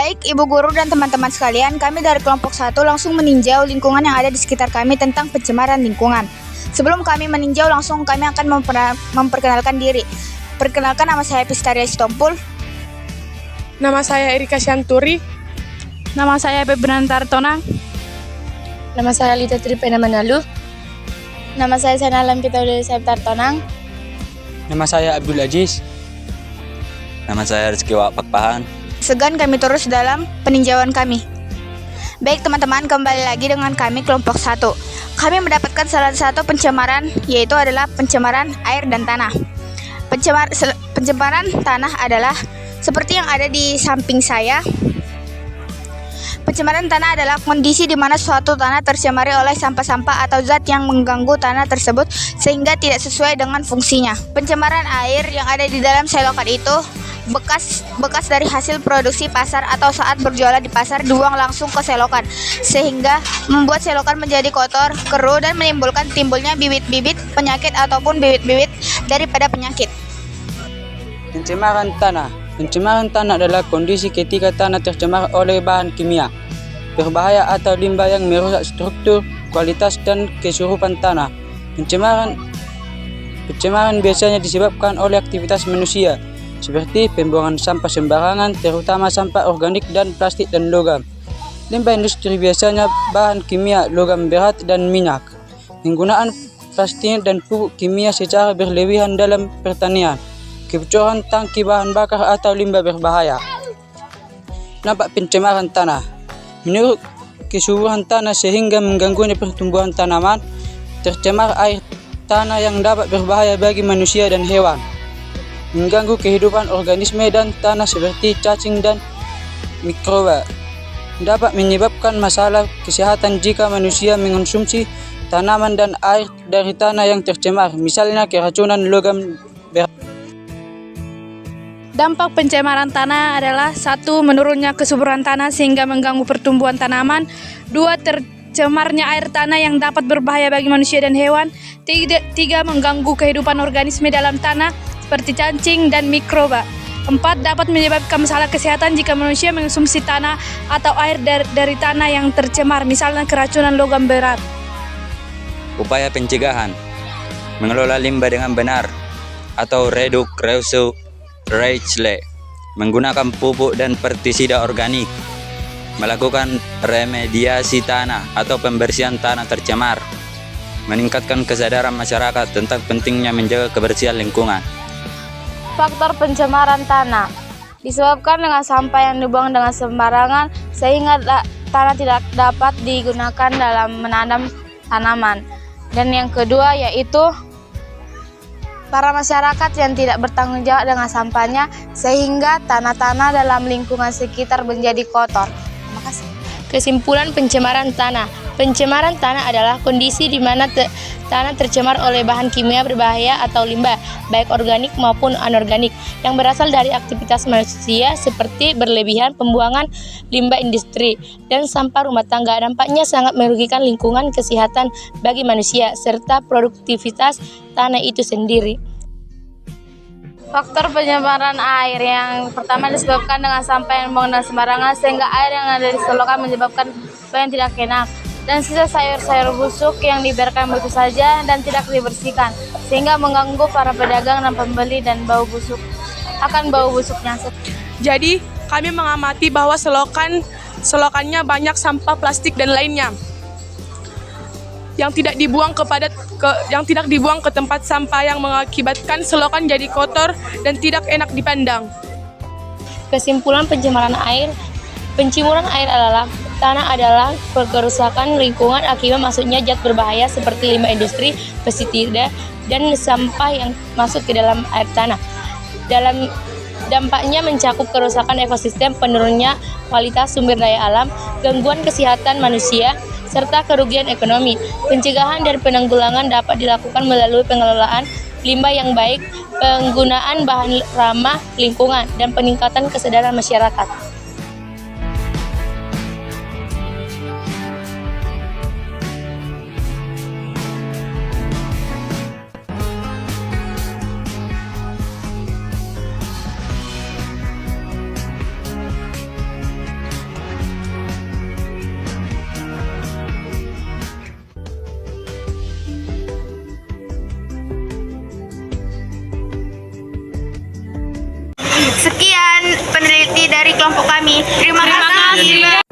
Baik Ibu Guru dan teman-teman sekalian, kami dari kelompok 1 langsung meninjau lingkungan yang ada di sekitar kami tentang pencemaran lingkungan. Sebelum kami meninjau langsung, kami akan memperkenalkan diri. Perkenalkan, nama saya Pistaria Sitompul. Nama saya Erika Syanturi. Nama saya Pebrantar Tonang. Nama saya Lita Tripena Manalu. Nama saya Sanalam Kitaudeli Septar Tonang. Nama saya Abdul Aziz. Nama saya Rizky Pakpahan. Segan kami terus dalam peninjauan kami. Baik teman-teman, kembali lagi dengan kami kelompok 1. Kami mendapatkan salah satu pencemaran, yaitu adalah pencemaran air dan tanah. Pencemaran tanah adalah seperti yang ada di samping saya. Pencemaran tanah adalah kondisi di mana suatu tanah tercemari oleh sampah-sampah atau zat yang mengganggu tanah tersebut sehingga tidak sesuai dengan fungsinya. Pencemaran air yang ada di dalam selokan itu bekas dari hasil produksi pasar atau saat berjualan di pasar dibuang langsung ke selokan sehingga membuat selokan menjadi kotor, keruh dan menimbulkan timbulnya bibit-bibit penyakit ataupun bibit-bibit daripada penyakit. Pencemaran tanah. Pencemaran tanah adalah kondisi ketika tanah tercemar oleh bahan kimia berbahaya atau limbah yang merusak struktur, kualitas dan kesurupan tanah. Pencemaran biasanya disebabkan oleh aktivitas manusia seperti pembuangan sampah sembarangan, terutama sampah organik dan plastik dan logam. Limbah industri biasanya bahan kimia, logam berat dan minyak. Penggunaan plastik dan pupuk kimia secara berlebihan dalam pertanian. Kebocoran tangki bahan bakar atau limbah berbahaya. Dampak pencemaran tanah. Menurut kesuburan tanah sehingga mengganggunya pertumbuhan tanaman, tercemar air tanah yang dapat berbahaya bagi manusia dan hewan. Mengganggu kehidupan organisme dan tanah seperti cacing dan mikroba. Dapat menyebabkan masalah kesehatan jika manusia mengonsumsi tanaman dan air dari tanah yang tercemar, misalnya keracunan logam berat. Dampak pencemaran tanah adalah 1. Menurunnya kesuburan tanah sehingga mengganggu pertumbuhan tanaman. 2. Tercemarnya air tanah yang dapat berbahaya bagi manusia dan hewan. 3. Mengganggu kehidupan organisme dalam tanah seperti cacing dan mikroba. 4. Dapat menyebabkan masalah kesehatan jika manusia mengonsumsi tanah atau air dari tanah yang tercemar, misalnya keracunan logam berat. Upaya pencegahan: mengelola limbah dengan benar atau reduce, reuse, recycle, menggunakan pupuk dan pestisida organik, melakukan remediasi tanah atau pembersihan tanah tercemar, meningkatkan kesadaran masyarakat tentang pentingnya menjaga kebersihan lingkungan. Faktor pencemaran tanah disebabkan dengan sampah yang dibuang dengan sembarangan sehingga tanah tidak dapat digunakan dalam menanam tanaman. Dan yang kedua yaitu para masyarakat yang tidak bertanggung jawab dengan sampahnya sehingga tanah-tanah dalam lingkungan sekitar menjadi kotor. Terima kasih. Kesimpulan pencemaran tanah. Pencemaran tanah adalah kondisi di mana tanah tercemar oleh bahan kimia berbahaya atau limbah, baik organik maupun anorganik, yang berasal dari aktivitas manusia seperti berlebihan pembuangan limbah industri dan sampah rumah tangga. Dampaknya sangat merugikan lingkungan, kesehatan bagi manusia, serta produktivitas tanah itu sendiri. Faktor pencemaran air yang pertama disebabkan dengan sampah yang dibuang dengan sembarangan sehingga air yang ada di selokan menyebabkan bau yang tidak enak dan sisa sayur-sayur busuk yang dibiarkan begitu saja dan tidak dibersihkan sehingga mengganggu para pedagang dan pembeli dan bau busuknya. Jadi, kami mengamati bahwa selokannya banyak sampah plastik dan lainnya yang tidak dibuang ke tempat sampah yang mengakibatkan selokan jadi kotor dan tidak enak dipandang. Kesimpulan pencemaran air. Penciuran air tanah adalah kerusakan lingkungan akibat masuknya zat berbahaya seperti limbah industri, pestisida, dan sampah yang masuk ke dalam air tanah. Dalam dampaknya mencakup kerusakan ekosistem, penurunnya kualitas sumber daya alam, gangguan kesehatan manusia, serta kerugian ekonomi. Pencegahan dan penanggulangan dapat dilakukan melalui pengelolaan limbah yang baik, penggunaan bahan ramah lingkungan, dan peningkatan kesadaran masyarakat. dari kelompok kami. Terima kasih.